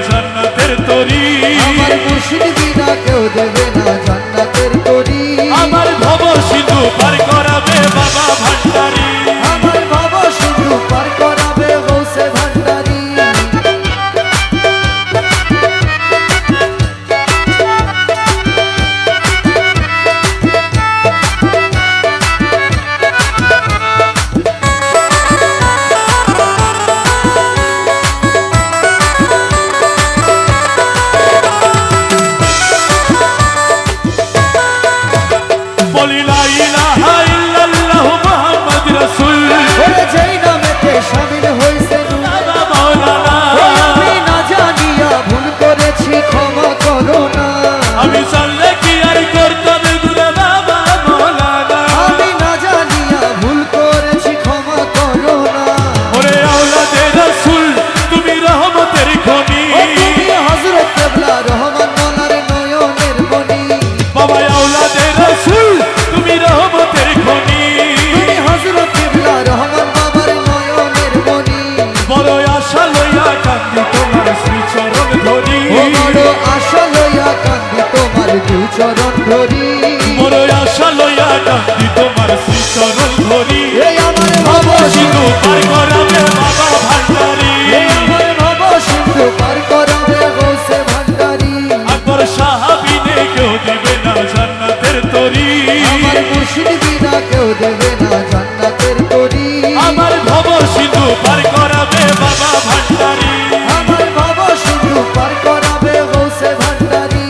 জান্নাতের তরি। আমার মুর্শিদ বিনা কেউ দেবে না জান্নাতের তরি। আমার ভব সিন্ধু পার করাবে বাবা ভান্ডারি। আমার ভব সিন্ধু পার করাবে গৌসে ভান্ডারি। বলি লা ইলাহা ইল্লাল্লাহু মুহাম্মাদ রাসূল। ওরে যেই নামেতে শামিল হইছে বাবা মাওলানা। আমি না জানিয়া ভুল করেছি ক্ষমা করো না। আমি জানলে কি আর করতাম গুনাহ বাবা মাওলানা। আমি না জানিয়া ভুল করেছি ক্ষমা করো না। ওরে আওলাদে রাসূল তুমি রহমতের খনি। ও তুমি হযরত কেবলা রহমান মোলার নয়নের মনি। বাবা আওলাদে রাসূল তুমি রহমতের খনি। তুমি হযরত কেবলা রহমান বাবার নয়নের মনি। বড় আশা লইয়া কান্দি তোমার শ্রীচরণ ধরি। ও বড় আশা লইয়া কান্দি তোমার দুচরণ ধরি। বড় আশা লইয়া কান্দি তোমার শ্রীচরণ ধরি। এই আমার ভব সিন্ধু পার করাবে বাবা ভান্ডারি। এই আমার ভব সিন্ধু পার করাবে গৌসে ভান্ডারি। আকবর সাহাবিনে কেউ দেবে না জান্নাতের তরি। আমার মুর্শিদ বিনা কেউ দেবে না জান্নাতের তরি। আমার ভব সিন্ধু পার করাবে বাবা ভান্ডারি। আমার ভব সিন্ধু পার করাবে গৌসে ভান্ডারি।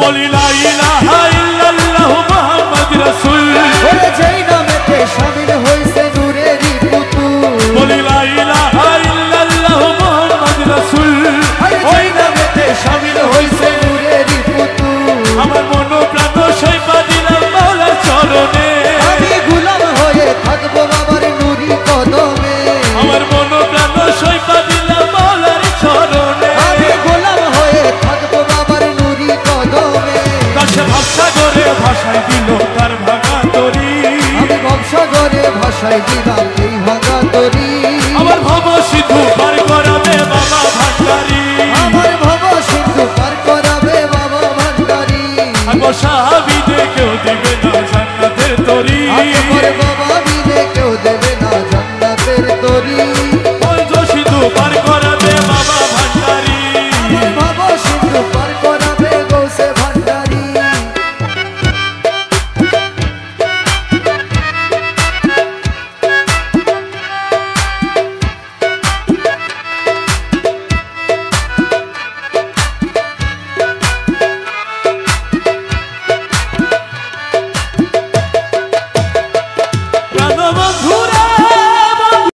বলি লা ইলাহা ইল্লাল্লাহু মুহাম্মাদ রাসূল। ওরে যেই নামেতে শামিল হইছে নূরেরই পুতুল। বলি লা ইলাহা ইল্লাল্লাহু মুহাম্মাদ রাসূল। আরে যেই নামেতে শামিল হইছে নূরেরই পুতুল। আমার মন প্রাণ সইপা দিলাম মাওলার চরণে। আমি গোলাম হয়ে থাকবো বাবার নুরি কদমে। আমার মন প্রাণ সইপা দিলাম মাওলার চরণে। আমি গোলাম হয়ে থাকবো বাবার নুরি কদমে। কাছে ভাবসাগরে ভাষায় দিল তার ভাঙা তরি। আমি ভবসাগরে ভাষায় দিলাম এই ভাঙা